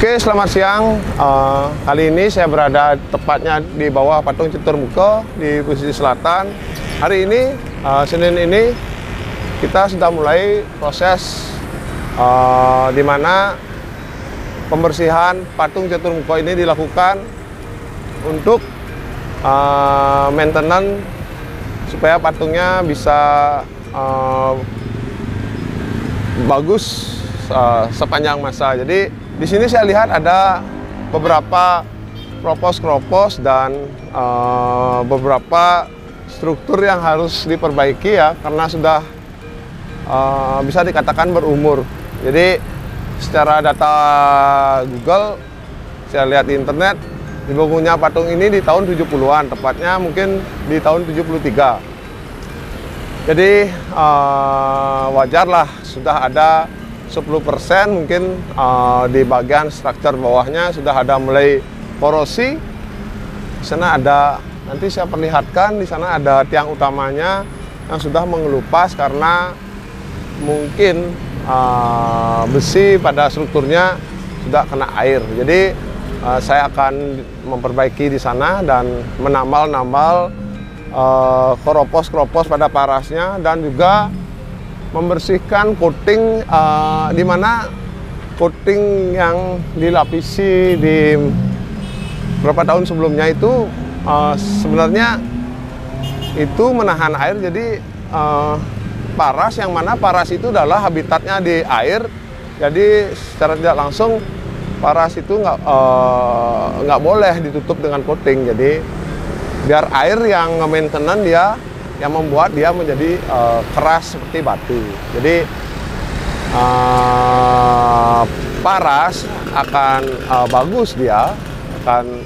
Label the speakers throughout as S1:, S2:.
S1: Oke, selamat siang. Kali ini saya berada tepatnya di bawah patung Caturmuka di posisi selatan. Hari ini, Senin ini, kita sudah mulai proses di mana pembersihan patung Caturmuka ini dilakukan untuk maintenance supaya patungnya bisa bagus sepanjang masa. Jadi di sini saya lihat ada beberapa kropos dan beberapa struktur yang harus diperbaiki ya, karena sudah bisa dikatakan berumur. Jadi secara data Google, saya lihat di internet, dibangunnya patung ini di tahun 70-an, tepatnya mungkin di tahun 73. Jadi wajarlah sudah ada 10% mungkin di bagian struktur bawahnya sudah ada mulai korosi. Di sana ada, nanti saya perlihatkan, di sana ada tiang utamanya yang sudah mengelupas karena mungkin besi pada strukturnya sudah kena air. Jadi saya akan memperbaiki di sana dan menambal keropos-keropos pada parasnya, dan juga membersihkan coating, di mana coating yang dilapisi di beberapa tahun sebelumnya itu sebenarnya itu menahan air. Jadi paras, yang mana paras itu adalah habitatnya di air, jadi secara tidak langsung paras itu nggak boleh ditutup dengan coating. Jadi biar air yang maintenance dia, yang membuat dia menjadi keras seperti batu. Jadi paras akan bagus, dia akan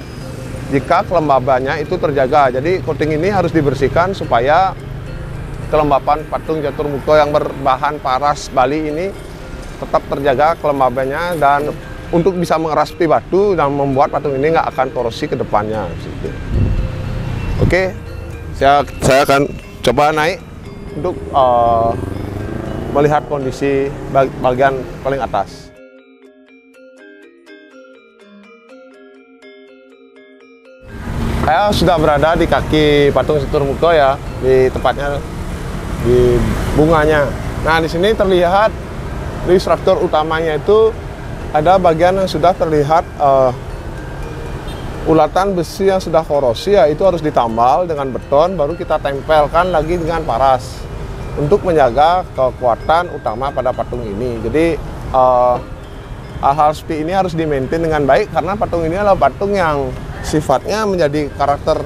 S1: jika kelembabannya itu terjaga. Jadi coating ini harus dibersihkan supaya kelembapan patung Caturmuka yang berbahan paras Bali ini tetap terjaga kelembabannya, dan untuk bisa mengeras seperti batu dan membuat patung ini nggak akan korosi ke depannya. Oke, saya akan coba naik untuk melihat kondisi bagian paling atas. Saya sudah berada di kaki patung Caturmuka ya, di tepatnya di bunganya. Nah, di sini terlihat di struktur utamanya itu ada bagian yang sudah terlihat ulatan besi yang sudah korosi ya, itu harus ditambal dengan beton, baru kita tempelkan lagi dengan paras untuk menjaga kekuatan utama pada patung ini. Jadi hal-hal seperti ini harus di-maintain dengan baik, karena patung ini adalah patung yang sifatnya menjadi karakter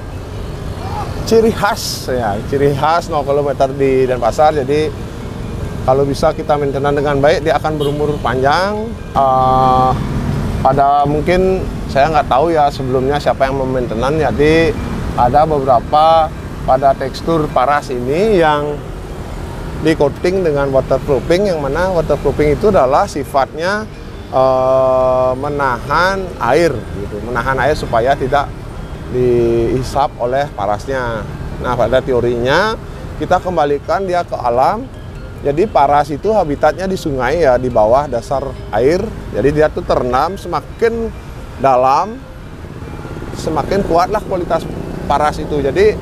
S1: ciri khas ya, ciri khas 0 km di Denpasar. Jadi kalau bisa kita maintain dengan baik, dia akan berumur panjang. Pada mungkin saya nggak tahu ya sebelumnya siapa yang memaintenan, jadi ada beberapa pada tekstur paras ini yang di coating dengan waterproofing, yang mana waterproofing itu adalah sifatnya menahan air gitu, menahan air supaya tidak dihisap oleh parasnya. Nah, pada teorinya kita kembalikan dia ke alam. Jadi paras itu habitatnya di sungai ya, di bawah dasar air. Jadi dia tuh terendam, semakin dalam semakin kuatlah kualitas paras itu. Jadi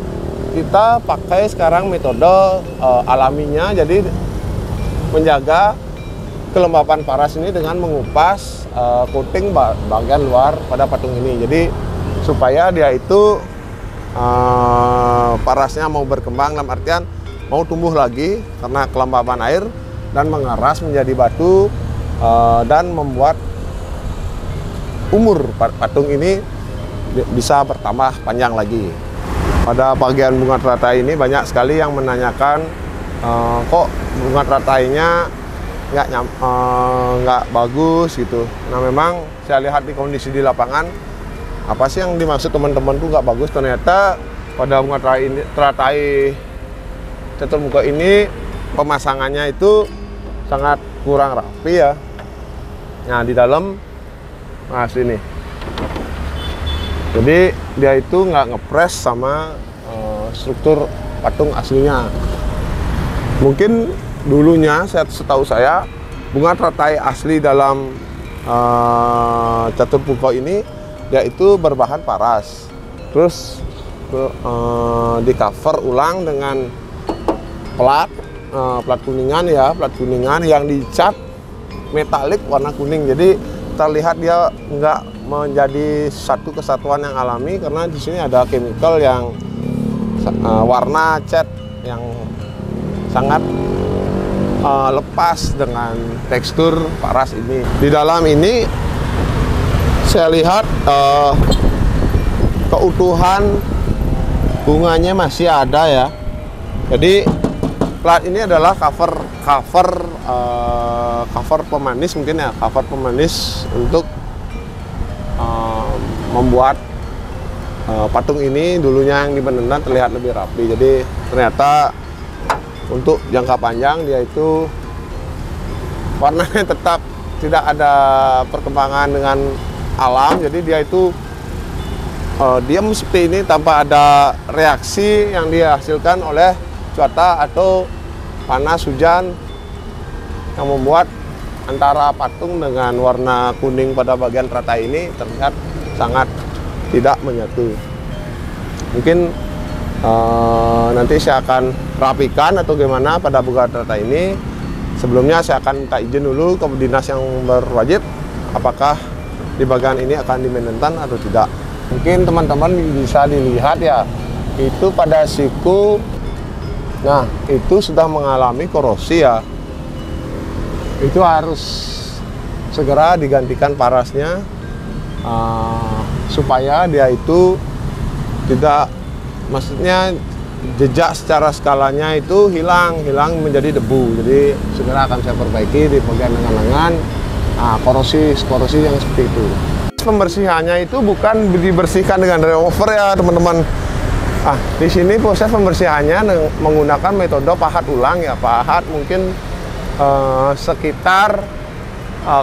S1: kita pakai sekarang metode alaminya, jadi menjaga kelembapan paras ini dengan mengupas coating bagian luar pada patung ini. Jadi supaya dia itu parasnya mau berkembang, dalam artian mau tumbuh lagi karena kelembaban air, dan mengeras menjadi batu dan membuat umur patung ini bisa bertambah panjang lagi. Pada bagian bunga teratai ini banyak sekali yang menanyakan kok bunga teratainya nggak bagus gitu. Nah, memang saya lihat di kondisi di lapangan, apa sih yang dimaksud teman-teman tuh nggak bagus? Ternyata pada bunga teratai Caturmuka ini pemasangannya itu sangat kurang rapi ya. Nah, di dalam, nah sini, jadi dia itu nggak ngepres sama struktur patung aslinya. Mungkin dulunya, setahu saya, bunga teratai asli dalam catur pungko ini dia itu berbahan paras, terus di cover ulang dengan plat kuningan ya, plat kuningan yang dicat metalik warna kuning. Jadi terlihat dia nggak menjadi satu kesatuan yang alami karena di sini ada chemical yang warna cat yang sangat lepas dengan tekstur paras ini. Di dalam ini saya lihat keutuhan bunganya masih ada ya. Jadi plat ini adalah cover pemanis mungkin ya, cover pemanis untuk membuat patung ini dulunya yang di Benendan terlihat lebih rapi. Jadi ternyata untuk jangka panjang dia itu warnanya tetap tidak ada perkembangan dengan alam. Jadi dia itu diam seperti ini tanpa ada reaksi yang dihasilkan oleh cuaca atau panas hujan yang membuat antara patung dengan warna kuning pada bagian teratai ini terlihat sangat tidak menyatu. Mungkin nanti saya akan rapikan atau gimana pada bagian teratai ini. Sebelumnya saya akan minta izin dulu ke dinas yang berwajib apakah di bagian ini akan dimenentan atau tidak. Mungkin teman-teman bisa dilihat ya, itu pada siku, nah itu sudah mengalami korosi ya. Itu harus segera digantikan parasnya supaya dia itu tidak, maksudnya jejak secara skalanya itu hilang menjadi debu. Jadi segera akan saya perbaiki di bagian lengan-lengan korosi yang seperti itu. Pembersihannya itu bukan dibersihkan dengan remover ya teman-teman. Di sini proses pembersihannya menggunakan metode pahat ulang ya. Pahat mungkin sekitar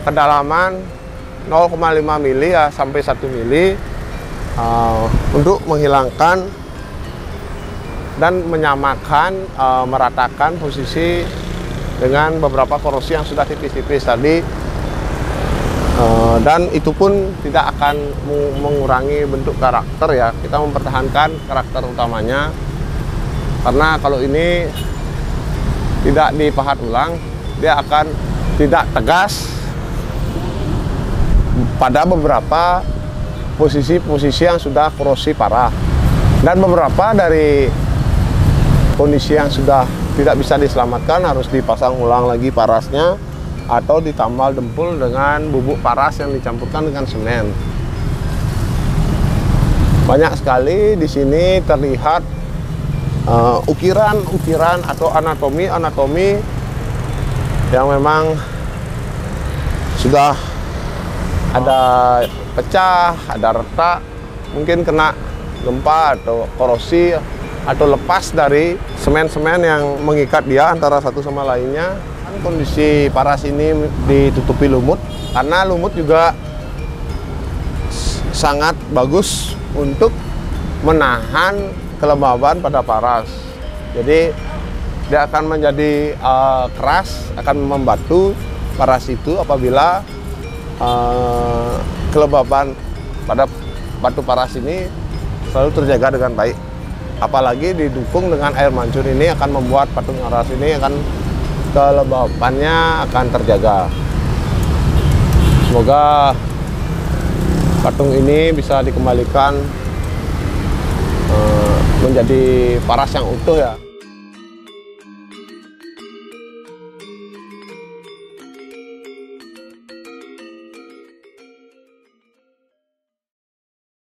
S1: kedalaman 0,5 mili ya sampai 1 mili untuk menghilangkan dan menyamakan, meratakan posisi dengan beberapa korosi yang sudah tipis-tipis tadi. Dan itu pun tidak akan mengurangi bentuk karakter ya. Kita mempertahankan karakter utamanya, karena kalau ini tidak dipahat ulang dia akan tidak tegas pada beberapa posisi-posisi yang sudah korosi parah, dan beberapa dari kondisi yang sudah tidak bisa diselamatkan harus dipasang ulang lagi parasnya atau ditambal dempul dengan bubuk paras yang dicampurkan dengan semen. Banyak sekali di sini terlihat ukiran-ukiran atau anatomi yang memang sudah ada pecah, ada retak, mungkin kena gempa atau korosi atau lepas dari semen-semen yang mengikat dia antara satu sama lainnya. Kondisi paras ini ditutupi lumut, karena lumut juga sangat bagus untuk menahan kelembaban pada paras. Jadi dia akan menjadi keras, akan membatu paras itu apabila kelembaban pada batu paras ini selalu terjaga dengan baik. Apalagi didukung dengan air mancur ini akan membuat patung paras ini akan kelembabannya akan terjaga. Semoga patung ini bisa dikembalikan menjadi paras yang utuh ya.